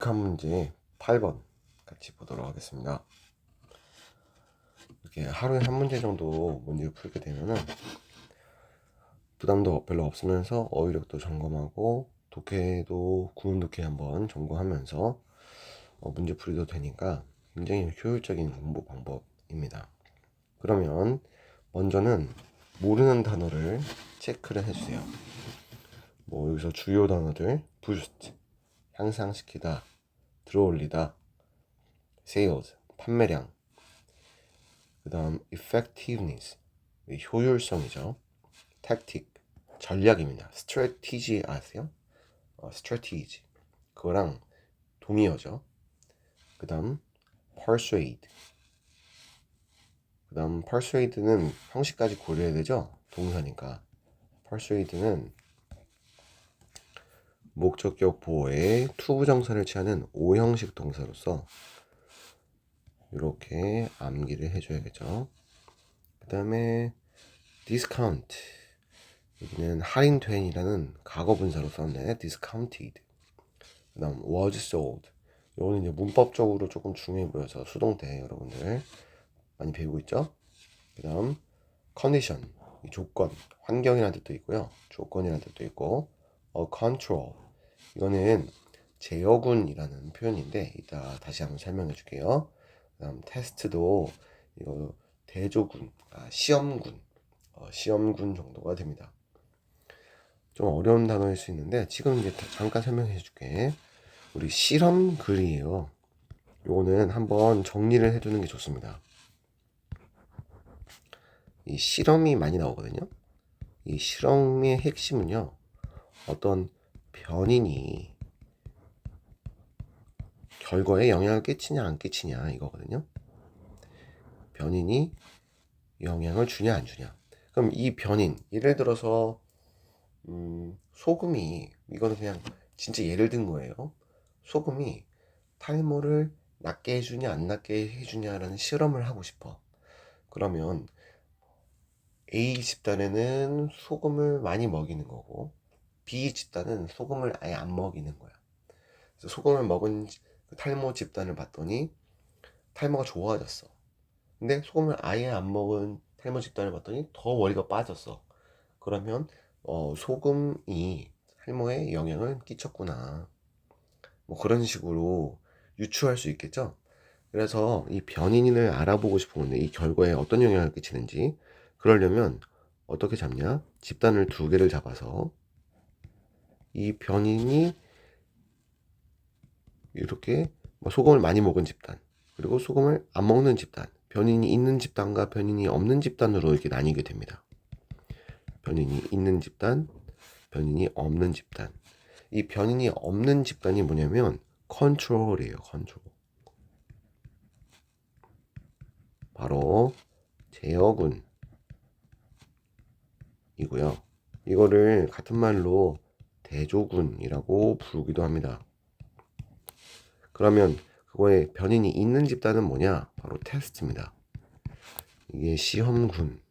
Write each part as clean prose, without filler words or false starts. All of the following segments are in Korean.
한 문제 8번 같이 보도록 하겠습니다. 이렇게 하루에 한 문제 정도 문제를 풀게 되면은 부담도 별로 없으면서 어휘력도 점검하고 독해도 구문 독해 한번 점검하면서 문제 풀이도 되니까 굉장히 효율적인 공부 방법입니다. 그러면 먼저는 모르는 단어를 체크를 해주세요. 여기서 주요 단어들 boost, 향상시키다, 들어올리다, sales, 판매량, 그 다음 effectiveness, 효율성이죠. tactic, 전략입니다. strategy 아세요? strategy, 그거랑 동의어죠. 그 다음 persuade, 그 다음 persuade는 형식까지 고려해야 되죠. 동사니까 persuade는 목적격 보호에 투부정사를 취하는 오형식 동사로서 이렇게 암기를 해줘야겠죠. 그 다음에 discount, 여기는 할인된이라는 과거 분사로 썼네. discounted. 그 다음 was sold, 이거는 이제 문법적으로 조금 중요해 보여서 수동태 여러분들 많이 배우고 있죠. 그 다음 condition, 조건, 환경이라는 뜻도 있고요, 조건이라는 뜻도 있고, control, 이거는 제어군이라는 표현인데 이따 다시 한번 설명해 줄게요. 그 다음 테스트도 이거 대조군, 시험군, 시험군 정도가 됩니다. 좀 어려운 단어일 수 있는데 지금 이제 잠깐 설명해 줄게. 우리 실험 글이에요. 요거는 한번 정리를 해두는 게 좋습니다. 이 실험이 많이 나오거든요. 이 실험의 핵심은요, 어떤 변인이 결과에 영향을 끼치냐 안 끼치냐 이거거든요. 변인이 영향을 주냐 안 주냐. 그럼 이 변인, 예를 들어서 소금이, 이거는 그냥 진짜 예를 든 거예요. 소금이 탈모를 낫게 해주냐 안 낫게 해주냐라는 실험을 하고 싶어. 그러면 A 집단에는 소금을 많이 먹이는 거고 B 집단은 소금을 아예 안 먹이는 거야. 그래서 소금을 먹은 탈모 집단을 봤더니 탈모가 좋아졌어. 근데 소금을 아예 안 먹은 탈모 집단을 봤더니 더 머리가 빠졌어. 그러면 소금이 탈모에 영향을 끼쳤구나, 그런 식으로 유추할 수 있겠죠. 그래서 이 변인을 알아보고 싶은 건데 이 결과에 어떤 영향을 끼치는지, 그러려면 어떻게 잡냐, 집단을 두 개를 잡아서 이 변인이 이렇게 소금을 많이 먹은 집단, 그리고 소금을 안 먹는 집단, 변인이 있는 집단과 변인이 없는 집단으로 이렇게 나뉘게 됩니다. 변인이 있는 집단, 변인이 없는 집단. 이 변인이 없는 집단이 뭐냐면 컨트롤이에요. 컨트롤. 바로 제어군이고요. 이거를 같은 말로 대조군이라고 부르기도 합니다. 그러면 그거에 변인이 있는 집단은 뭐냐? 바로 테스트입니다. 이게 시험군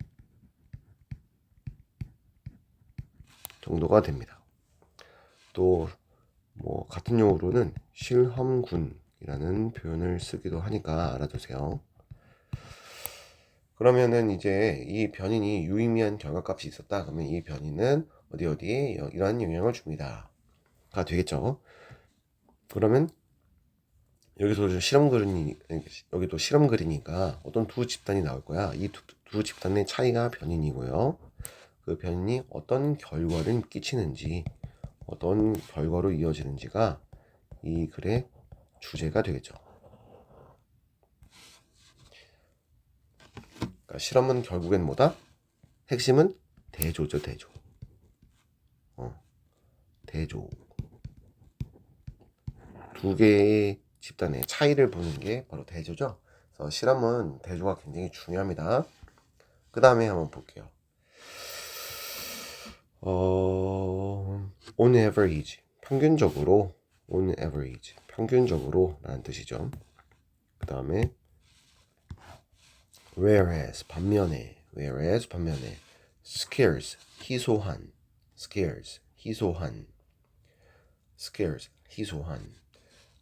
정도가 됩니다. 또 같은 용어로는 실험군이라는 표현을 쓰기도 하니까 알아두세요. 그러면은 이제 이 변인이 유의미한 결과값이 있었다. 그러면 이 변인은 어디에 이러한 영향을 줍니다. 가 되겠죠. 그러면 여기서 여기도 실험 글이니까 어떤 두 집단이 나올 거야. 이 두 집단의 차이가 변인이고요. 그 변인이 어떤 결과를 끼치는지, 어떤 결과로 이어지는지가 이 글의 주제가 되겠죠. 그러니까 실험은 결국엔 뭐다? 핵심은 대조죠, 대조. 대조. 두 개의 집단의 차이를 보는 게 바로 대조죠. 그래서 실험은 대조가 굉장히 중요합니다. 그 다음에 한번 볼게요. on average, 평균적으로, on average, 평균적으로 라는 뜻이죠. 그 다음에 whereas, 반면에, scarce, 희소한, scarce, 희소한,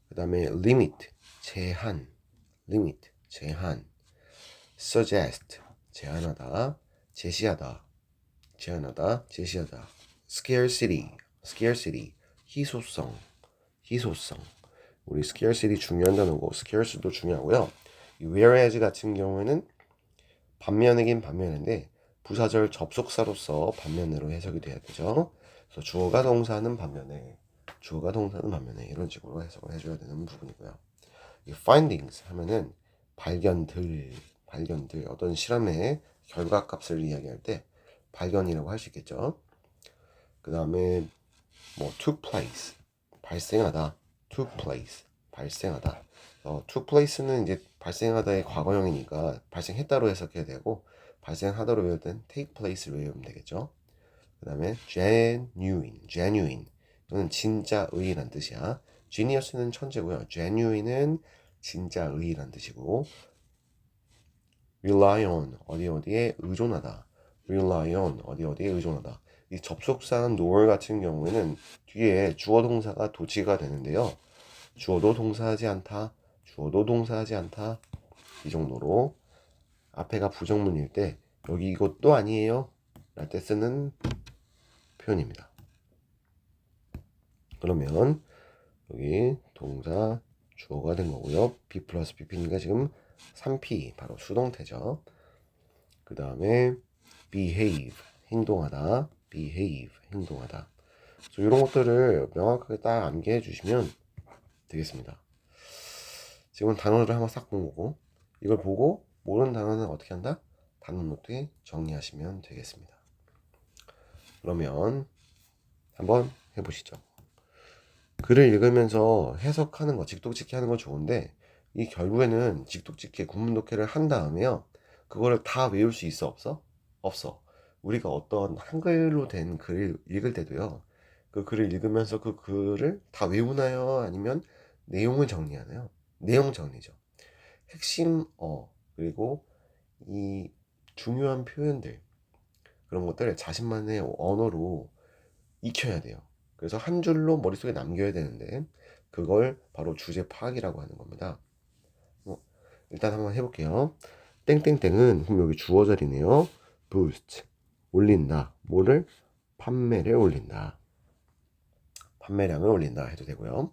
그 다음에 limit, 제한, limit, 제한, suggest, 제안하다, 제시하다, 제안하다, 제시하다, scarcity, scarcity, 희소성, 희소성. 우리 scarcity 중요한 단어고 scarce도 중요하고요. 이 whereas 같은 경우에는 반면이긴 반면인데 부사절 접속사로서 반면으로 해석이 돼야 되죠. 그래서 주어가 동사는 반면에, 주어가 동사는 반면에 이런 식으로 해석을 해줘야 되는 부분이고요. 이 findings 하면은 발견들, 발견들 어떤 실험의 결과값을 이야기할 때 발견이라고 할 수 있겠죠. 그 다음에 뭐 took place, 발생하다, took place, 발생하다. took place는 이제 발생하다의 과거형이니까 발생했다로 해석해야 되고 발생하다로 외울 땐 take place를 외우면 되겠죠. 그 다음에 genuine, genuine 이거는 진짜의란 뜻이야. genius는 천재고요. genuine은 진짜의란 뜻이고 rely on 어디에 의존하다. rely on 어디에 의존하다. 이 접속사 nor 같은 경우에는 뒤에 주어 동사가 도치가 되는데요. 주어도 동사하지 않다. 주어도 동사하지 않다. 이 정도로 앞에가 부정문일 때 여기 이것도 아니에요 랄 때 쓰는 표현입니다. 그러면 여기 동사 주어가 된 거고요. B 플러스 BP니까 지금 3P 바로 수동태죠. 그 다음에 behave 행동하다, behave 행동하다. 그래서 이런 것들을 명확하게 딱 암기해 주시면 되겠습니다. 지금 단어를 한번 싹 본 거고 이걸 보고 모르는 단어는 어떻게 한다? 단어 노트에 정리하시면 되겠습니다. 그러면 한번 해보시죠. 글을 읽으면서 해석하는 거, 직독직해 하는 건 좋은데 이 결국에는 직독직해, 구문독해를 한 다음에요. 그거를 다 외울 수 있어? 없어? 없어. 우리가 어떤 한글로 된 글을 읽을 때도요. 그 글을 읽으면서 그 글을 다 외우나요? 아니면 내용을 정리하나요? 내용 정리죠. 핵심 그리고 이 중요한 표현들 그런 것들을 자신만의 언어로 익혀야 돼요. 그래서 한 줄로 머릿속에 남겨야 되는데 그걸 바로 주제 파악이라고 하는 겁니다. 일단 한번 해볼게요. 땡땡땡은 그럼 여기 주어절이네요. boost 올린다. 뭐를? 판매를 올린다. 판매량을 올린다 해도 되고요.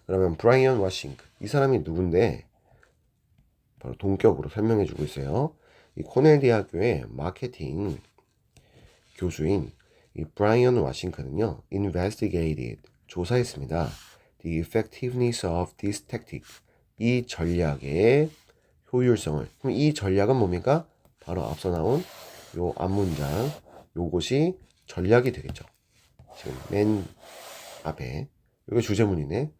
그러면 브라이언 와싱크 이 사람이 누군데 바로 동격으로 설명해 주고 있어요. 이 코넬 대학교의 마케팅 교수인 이 브라이언 와싱크는요, investigated 조사했습니다. The effectiveness of this tactic 이 전략의 효율성을. 그럼 이 전략은 뭡니까? 바로 앞서 나온 요 앞문장 요것이 전략이 되겠죠. 지금 맨 앞에 이거 주제문이네.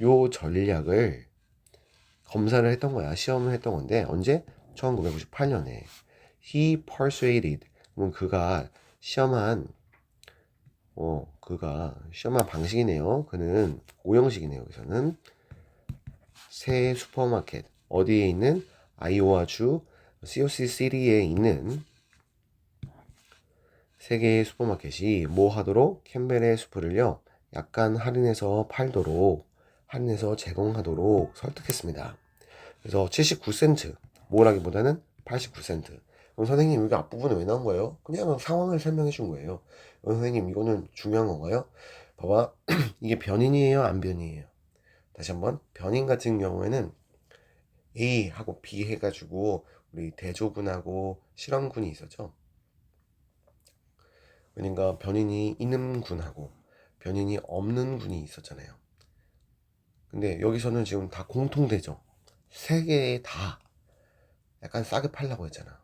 요 전략을 검사를 했던 거야. 시험을 했던 건데 언제? 1998년에 he persuaded 그럼 그가 시험한 방식이네요. 그는 오형식이네요. 여기서는 새 슈퍼마켓 어디에 있는 아이오와주 COC 시티에 있는 세 개의 슈퍼마켓이 뭐 하도록 캠벨의 수프를요 약간 할인해서 제공하도록 설득했습니다. 그래서 79센트 뭐라기보다는 89센트. 그럼 선생님 여기 앞부분에 왜 나온 거예요? 그냥 상황을 설명해 준 거예요. 선생님 이거는 중요한 건가요? 봐봐 이게 변인이에요 안 변이에요? 다시 한번 변인 같은 경우에는 A하고 B 해가지고 우리 대조군하고 실험군이 있었죠. 그러니까 변인이 있는 군하고 변인이 없는 군이 있었잖아요. 근데 여기서는 지금 다 공통되죠. 세 개 다 약간 싸게 팔라고 했잖아.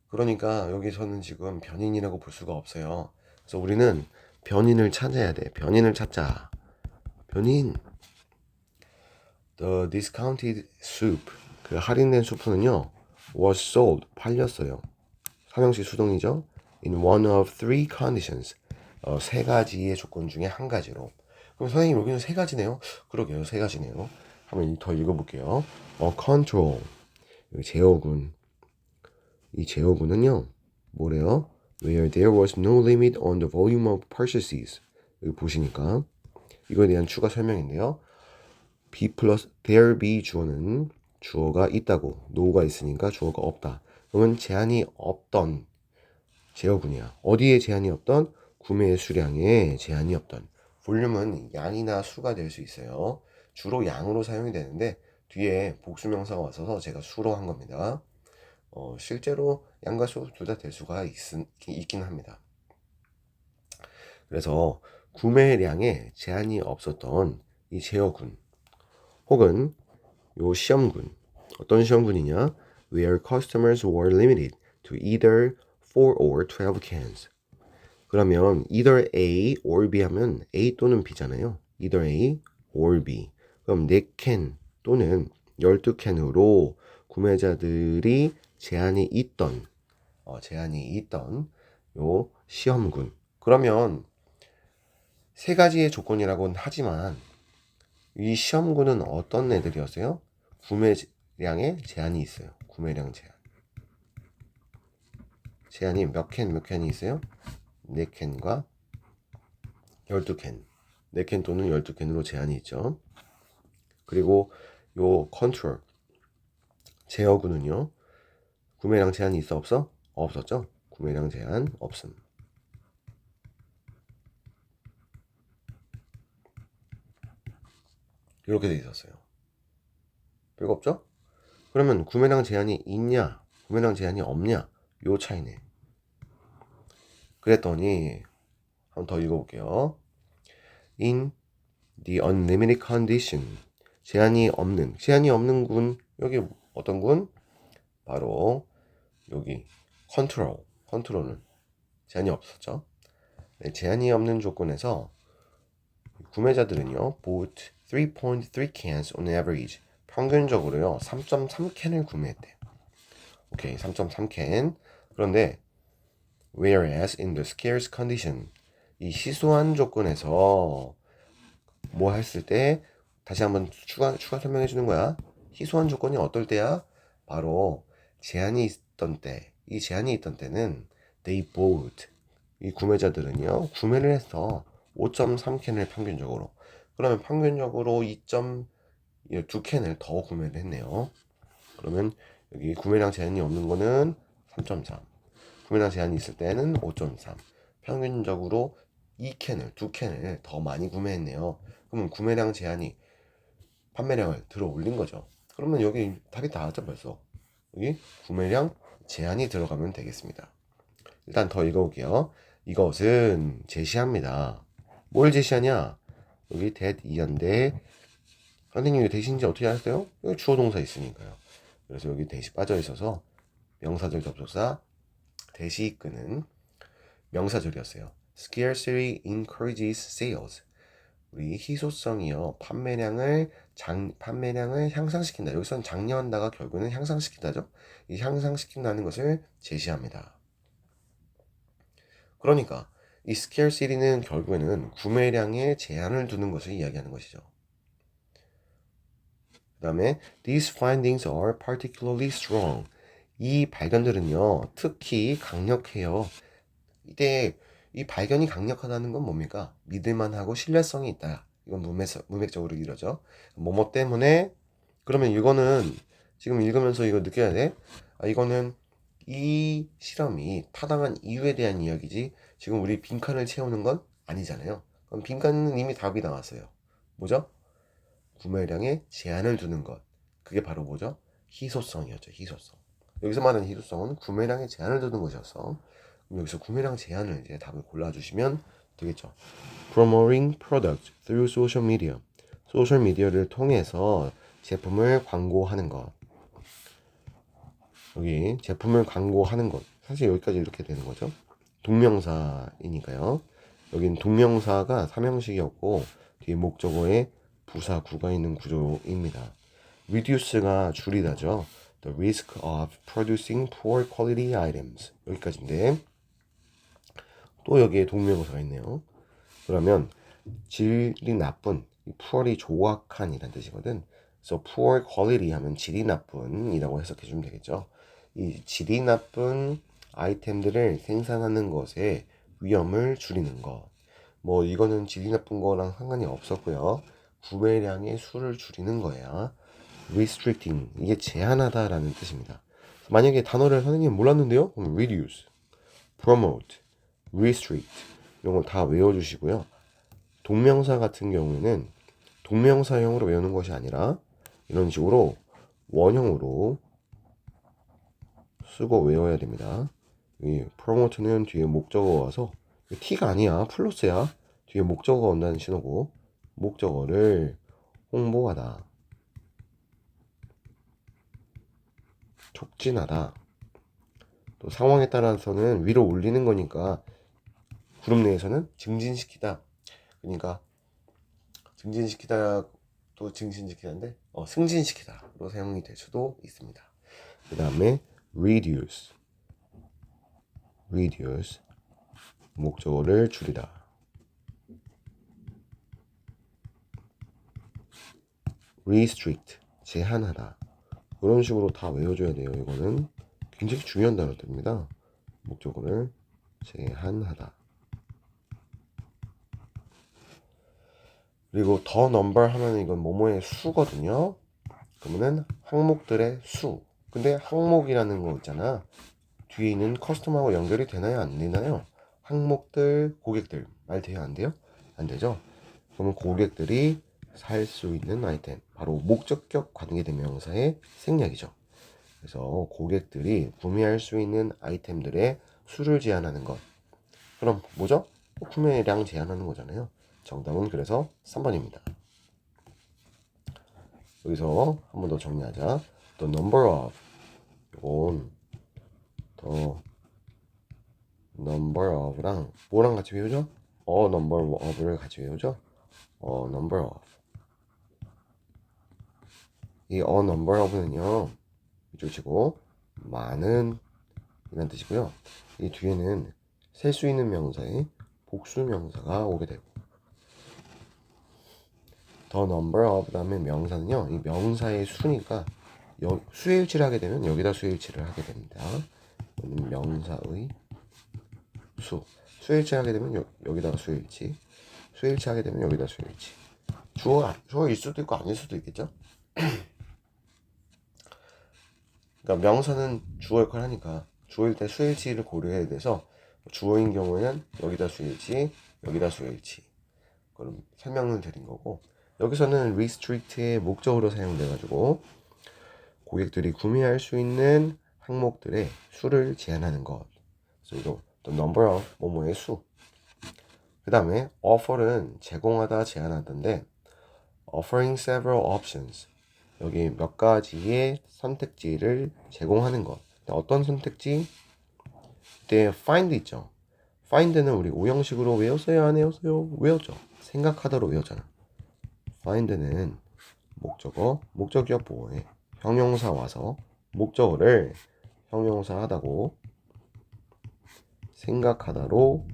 그러니까 여기서는 지금 변인이라고 볼 수가 없어요. 그래서 우리는 변인을 찾아야 돼. 변인을 찾자. 변인. The discounted soup. 그 할인된 수프는요. was sold. 팔렸어요. 삼형식 수동이죠. In one of three conditions. 세 가지의 조건 중에 한 가지로. 그럼 선생님 여기는 세 가지네요. 그러게요. 세 가지네요. 한번 더 읽어볼게요. control. 여기 제어군. 이 제어군은요. 뭐래요? Where there was no limit on the volume of purchases. 여기 보시니까 이거에 대한 추가 설명인데요. be 플러스 there be 주어는 주어가 있다고, no가 있으니까 주어가 없다. 그러면 제한이 없던 제어군이야. 어디에 제한이 없던? 구매 수량에 제한이 없던. 볼륨은 양이나 수가 될 수 있어요. 주로 양으로 사용이 되는데 뒤에 복수명사가 왔어서 제가 수로 한 겁니다. 실제로 양과 수 둘 다 될 수가 있긴 합니다. 그래서 구매량에 제한이 없었던 이 제어군 혹은 요 시험군, 어떤 시험군이냐? Where customers were limited to either 4 or 12 cans. 그러면 either A or B 하면 A 또는 B잖아요. either A or B. 그럼 4캔 또는 12캔으로 구매자들이 제한이 있던 요 시험군. 그러면 세 가지의 조건이라고는 하지만 이 시험군은 어떤 애들이었어요? 구매량에 제한이 있어요. 구매량 제한. 제한이 몇 캔이 있어요? 4캔과 12캔. 4캔 또는 12캔으로 제한이 있죠. 그리고 요 컨트롤 제어군은요. 구매량 제한이 있어 없어? 없었죠. 구매량 제한 없음. 이렇게 돼 있었어요. 별거 없죠? 그러면 구매량 제한이 있냐? 구매량 제한이 없냐? 요 차이네. 그랬더니 한번 더 읽어볼게요. In the unlimited condition. 제한이 없는 군. 여기 어떤 군? 바로 여기 컨트롤은 제한이 없었죠. 네, 제한이 없는 조건에서 구매자들은요, bought 3.3 cans on average. 평균적으로요, 3.3캔을 구매했대요. 오케이, 3.3캔. 그런데 whereas in the scarce condition, 이 희소한 조건에서 뭐 했을 때 다시 한번 추가 설명해 주는 거야. 희소한 조건이 어떨 때야? 바로 제한이 있던 때. 이 제한이 있던 때는 they bought. 이 구매자들은요, 구매를 해서 5.3캔을 평균적으로. 그러면 평균적으로 2캔을 더 구매를 했네요. 그러면 여기 구매량 제한이 없는 거는 3.3. 구매량 제한이 있을 때는 5.3. 평균적으로 2캔을 더 많이 구매했네요. 그러면 구매량 제한이 판매량을 들어 올린 거죠. 그러면 여기 답이 다 왔죠 벌써. 여기 구매량 제한이 들어가면 되겠습니다. 일단 더 읽어볼게요. 이것은 제시합니다. 뭘 제시하냐? 여기 that 이한데 선생님이 대신지 어떻게 하셨어요? 여기 주어 동사 있으니까요. 그래서 여기 대시 빠져 있어서 명사절 접속사 대시 이끄는 명사절이었어요. Scarcity encourages sales. 우리 희소성이요. 판매량을 향상시킨다. 여기서는 장려한다가 결국은 향상시킨다죠. 이 향상시킨다는 것을 제시합니다. 그러니까 이 scarcity는 결국에는 구매량에 제한을 두는 것을 이야기하는 것이죠. 그 다음에 these findings are particularly strong. 이 발견들은요. 특히 강력해요. 이때 이 발견이 강력하다는 건 뭡니까? 믿을만하고 신뢰성이 있다. 이건 문맥적으로 이러죠. 뭐뭐 때문에 그러면 이거는 지금 읽으면서 이거 느껴야 돼. 이거는 이 실험이 타당한 이유에 대한 이야기지 지금 우리 빈칸을 채우는 건 아니잖아요. 그럼 빈칸은 이미 답이 나왔어요. 뭐죠? 구매량에 제한을 두는 것. 그게 바로 뭐죠? 희소성이었죠. 희소성. 여기서 말하는 희소성은 구매량에 제한을 두는 것이었어. 그럼 여기서 구매량 제한을 이제 답을 골라주시면 되겠죠. Promoting product through social media. 소셜 미디어를 통해서 제품을 광고하는 것. 여기 제품을 광고하는 것. 사실 여기까지 이렇게 되는 거죠. 동명사이니까요. 여긴 동명사가 삼형식이었고 뒤에 목적어에 부사 구가 있는 구조입니다. reduce가 줄이다죠. The risk of producing poor quality items. 여기까지인데 또 여기에 동명사가 있네요. 그러면 질이 나쁜, poor이 조악한이란 뜻이거든. 그래서 poor quality 하면 질이 나쁜이라고 해석해 주면 되겠죠. 이 질이 나쁜 아이템들을 생산하는 것에 위험을 줄이는 것. 뭐 이거는 질이 나쁜 거랑 상관이 없었고요. 구매량의 수를 줄이는 거야. restricting 이게 제한하다 라는 뜻입니다. 만약에 단어를 선생님 몰랐는데요? 그럼 reduce, promote, restrict 이런 거 다 외워주시고요. 동명사 같은 경우에는 동명사형으로 외우는 것이 아니라 이런 식으로 원형으로 쓰고 외워야 됩니다. 이 promote는 뒤에 목적어가 와서 t가 아니야, 플러스야. 뒤에 목적어가 온다는 신호고 목적어를 홍보하다, 촉진하다. 또 상황에 따라서는 위로 올리는 거니까 그룹 내에서는 증진시키다. 그러니까 증진시키다 또 증진시키다인데 승진시키다로 사용이 될 수도 있습니다. 그 다음에 reduce 목적어를 줄이다. restrict 제한하다. 그런 식으로 다 외워줘야 돼요. 이거는 굉장히 중요한 단어들입니다. 목적어를 제한하다. 그리고 더 넘버 하면 이건 뭐뭐의 수거든요. 그러면은 항목들의 수. 근데 항목이라는 거 있잖아. 뒤에 있는 커스텀하고 연결이 되나요? 안 되나요? 항목들, 고객들 말 돼요? 안 돼요? 안 되죠? 그러면 고객들이 살 수 있는 아이템 바로 목적격 관계대명사의 생략이죠. 그래서 고객들이 구매할 수 있는 아이템들의 수를 제한하는 것. 그럼 뭐죠? 구매량 제한하는 거잖아요. 정답은 그래서 3번입니다. 여기서 한 번 더 정리하자. The number of 이건 the number of랑 뭐랑 같이 외우죠? A number of를 같이 외우죠? A number of. 이 a number of는요 이쪽 치고 많은 이란 뜻이고요. 이 뒤에는 셀 수 있는 명사에 복수 명사가 오게 되고 the number of 다음에 명사는요 이 명사의 수니까 수일치를 하게 되면 여기다 수일치를 하게 됩니다. 명사의 수일치 하게 되면 여기다가 수일치 하게 되면 여기다 수일치. 주어일 수도 있고 아닐 수도 있겠죠. 그러니까 명사는 주어 역할을 하니까 주어일 때 수일치를 고려해야 돼서 주어인 경우에는 여기다 수일치 여기다 수일치 그럼 설명을 드린 거고, 여기서는 restrict의 목적으로 사용돼 가지고 고객들이 구매할 수 있는 항목들의 수를 제한하는 것. 그래서 이거 the number of 뭐뭐의 수. 그 다음에 offer는 제공하다 제한하던데 offering several options 여기 몇 가지의 선택지를 제공하는 것. 어떤 선택지? 그때 find 있죠. find는 우리 오형식으로 외웠어요 안 외웠어요? 외웠죠. 생각하다로 외웠잖아. find는 목적어, 목적격 보호에 형용사 와서 목적어를 형용사 하다고 생각하다로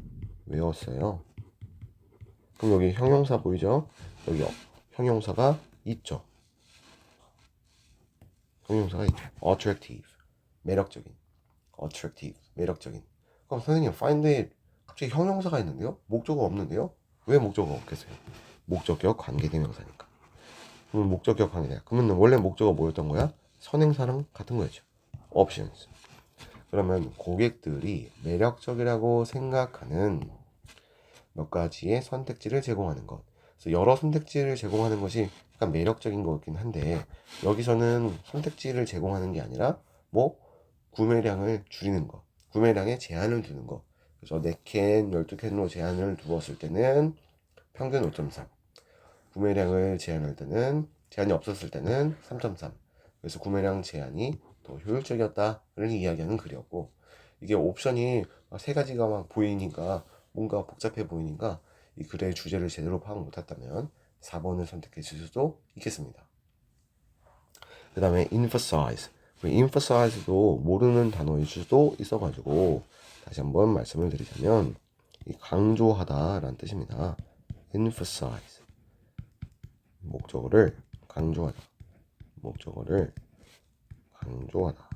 외웠어요. 그럼 여기 형용사 보이죠? 여기 형용사가 있죠. 형용사가 있죠. attractive 매력적인. attractive 매력적인. 그럼 선생님 find에 갑자기 형용사가 있는데요? 목적어 없는데요? 왜 목적어가 없겠어요? 목적격 관계대명사니까. 그러면 목적격 관계대명사. 그러면 원래 목적어 뭐였던 거야? 선행사랑 같은 거였죠. options. 그러면 고객들이 매력적이라고 생각하는 몇 가지의 선택지를 제공하는 것. 그래서 여러 선택지를 제공하는 것이 약간 매력적인 거긴 한데 여기서는 선택지를 제공하는 게 아니라 뭐 구매량을 줄이는 것, 구매량에 제한을 두는 것. 그래서 4캔, 12캔으로 제한을 두었을 때는 평균 5.3, 구매량을 제한할 때는 제한이 없었을 때는 3.3. 그래서 구매량 제한이 더 효율적이었다를 이야기하는 글이었고, 이게 옵션이 세 가지가 막 보이니까 뭔가 복잡해 보이니까 이 글의 주제를 제대로 파악 못했다면 4번을 선택해 줄 수도 있겠습니다. 그 다음에 emphasize. emphasize도 모르는 단어일 수도 있어가지고 다시 한번 말씀을 드리자면 이 강조하다 라는 뜻입니다. emphasize 목적어를 강조하다. 목적어를 강조하다.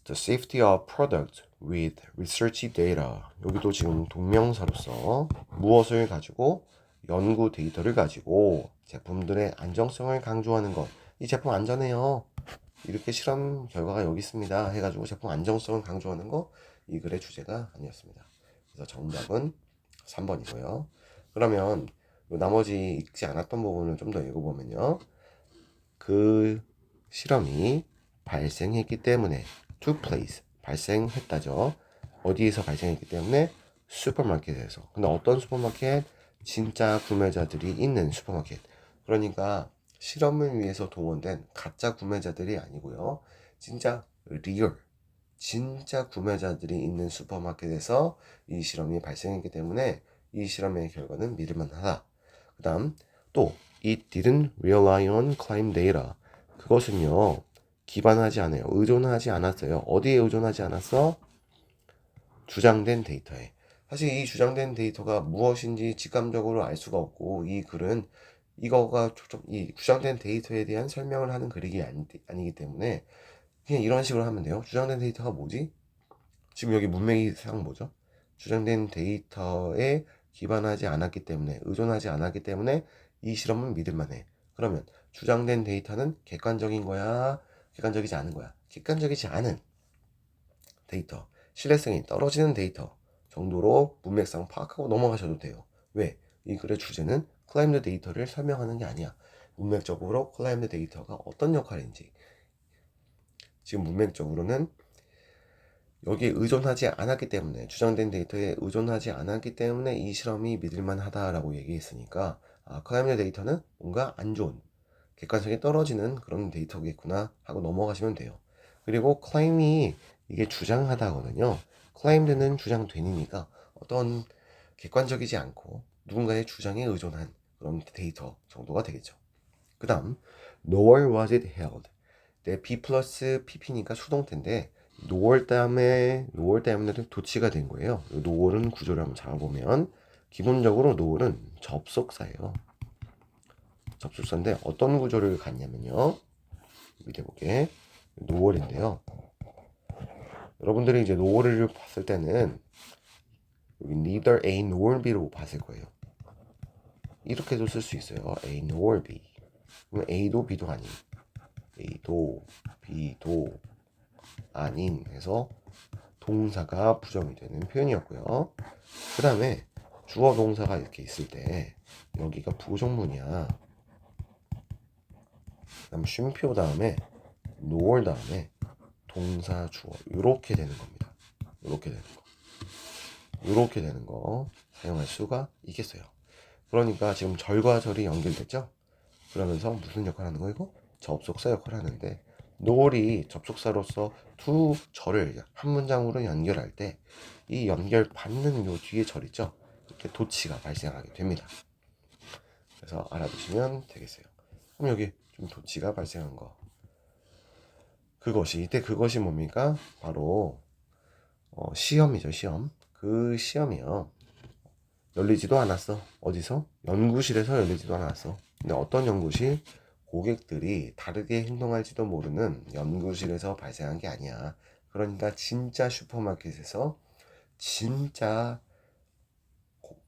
The safety of product with research data. 여기도 지금 동명사로서 무엇을 가지고 연구 데이터를 가지고 제품들의 안정성을 강조하는 것. 이 제품 안전해요. 이렇게 실험 결과가 여기 있습니다. 해가지고 제품 안정성을 강조하는 거 이 글의 주제가 아니었습니다. 그래서 정답은 3번이고요. 그러면 나머지 읽지 않았던 부분을 좀 더 읽어보면요. 그 실험이 발생했기 때문에 took place 발생했다죠. 어디에서 발생했기 때문에 슈퍼마켓에서. 근데 어떤 슈퍼마켓? 진짜 구매자들이 있는 슈퍼마켓. 그러니까 실험을 위해서 동원된 가짜 구매자들이 아니고요. 진짜 리얼 진짜 구매자들이 있는 슈퍼마켓에서 이 실험이 발생했기 때문에 이 실험의 결과는 믿을만하다. 그 다음 또 It didn't rely on claim data. 그것은요 기반하지 않아요. 의존하지 않았어요. 어디에 의존하지 않았어? 주장된 데이터에. 사실 이 주장된 데이터가 무엇인지 직감적으로 알 수가 없고 이 글은 이거가 이 주장된 데이터에 대한 설명을 하는 글이 아니기 때문에 그냥 이런 식으로 하면 돼요. 주장된 데이터가 뭐지? 지금 여기 문맥이상 뭐죠? 주장된 데이터에 기반하지 않았기 때문에 의존하지 않았기 때문에 이 실험은 믿을만해. 그러면 주장된 데이터는 객관적인 거야? 객관적이지 않은 거야? 객관적이지 않은 데이터, 신뢰성이 떨어지는 데이터 정도로 문맥상 파악하고 넘어가셔도 돼요. 왜? 이 글의 주제는 클라이med 데이터를 설명하는 게 아니야. 문맥적으로 클라이med 데이터가 어떤 역할인지 지금 문맥적으로는 여기에 의존하지 않았기 때문에 주장된 데이터에 의존하지 않았기 때문에 이 실험이 믿을만하다라고 얘기했으니까 클라이med 데이터는 뭔가 안 좋은 객관성이 떨어지는 그런 데이터겠구나 하고 넘어가시면 돼요. 그리고 claim이 이게 주장하다거든요. claimed는 주장되니까 어떤 객관적이지 않고 누군가의 주장에 의존한 그런 데이터 정도가 되겠죠. 그 다음 nor was it held. 네, B 플러스 PP니까 수동태인데 nor 때문에 도치가 된 거예요. nor은 구조를 한번 잡아보면 기본적으로 nor은 접속사예요. 접속사인데 어떤 구조를 갖냐면요. 밑에 볼게. nor인데요. 여러분들이 이제 nor를 봤을 때는 여기 neither A nor B로 봤을 거예요. 이렇게도 쓸 수 있어요. A nor B. 그럼 A도 B도 아닌. A도 B도 아닌 해서 동사가 부정이 되는 표현이었고요. 그 다음에 주어 동사가 이렇게 있을 때 여기가 부정문이야. 그다음 쉼표 다음에 nor 다음에 동사 주어 이렇게 되는 겁니다. 이렇게 되는 거 사용할 수가 있겠어요. 그러니까 지금 절과 절이 연결됐죠? 그러면서 무슨 역할을 하는 거이고? 접속사 역할을 하는데 nor이 접속사로서 두 절을 한 문장으로 연결할 때 이 연결 받는 요 뒤에 절 있죠? 이렇게 도치가 발생하게 됩니다. 그래서 알아두시면 되겠어요. 그럼 여기 좀 도치가 발생한 거 그것이 뭡니까? 바로 시험이죠. 시험. 그 시험이요. 열리지도 않았어. 어디서? 연구실에서 열리지도 않았어. 근데 어떤 연구실? 고객들이 다르게 행동할지도 모르는 연구실에서 발생한 게 아니야. 그러니까 진짜 슈퍼마켓에서 진짜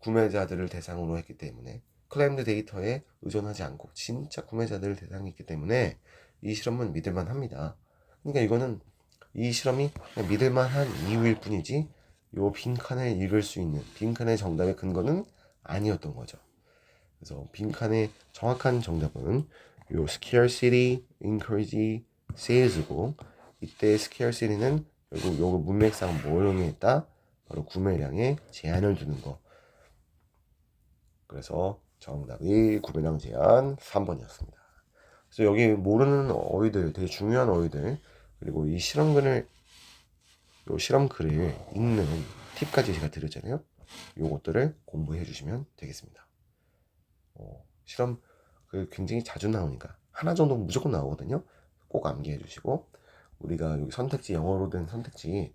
구매자들을 대상으로 했기 때문에 클레임드 데이터에 의존하지 않고 진짜 구매자들을 대상으로 했기 때문에 이 실험은 믿을만 합니다. 그러니까 이거는 이 실험이 믿을만한 이유일 뿐이지 요 빈칸을 읽을 수 있는 빈칸의 정답의 근거는 아니었던 거죠. 그래서 빈칸의 정확한 정답은 요 scarcity, encourage, sales고 이때 scarcity는 결국 요 문맥상 뭘 의미했다? 바로 구매량에 제한을 두는 거. 그래서 정답이 구매량 제한 3번이었습니다. 그래서 여기 모르는 어휘들, 되게 중요한 어휘들, 그리고 이 실험글을 읽는 팁까지 제가 드렸잖아요. 요것들을 공부해 주시면 되겠습니다. 실험 굉장히 자주 나오니까 하나 정도 무조건 나오거든요. 꼭 암기해 주시고 우리가 여기 선택지 영어로 된 선택지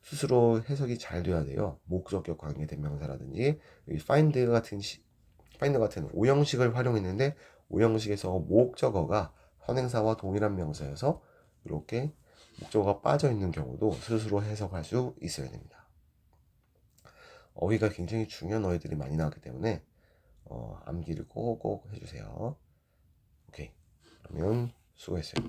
스스로 해석이 잘 돼야 돼요. 목적격 관계 대명사라든지 여기 find 같은 오형식을 활용했는데 오형식에서 목적어가 선행사와 동일한 명사여서 이렇게 목적어가 빠져 있는 경우도 스스로 해석할 수 있어야 됩니다. 어휘가 굉장히 중요한 어휘들이 많이 나왔기 때문에 암기를 꼭꼭 해주세요. 오케이. 그러면 수고했어요.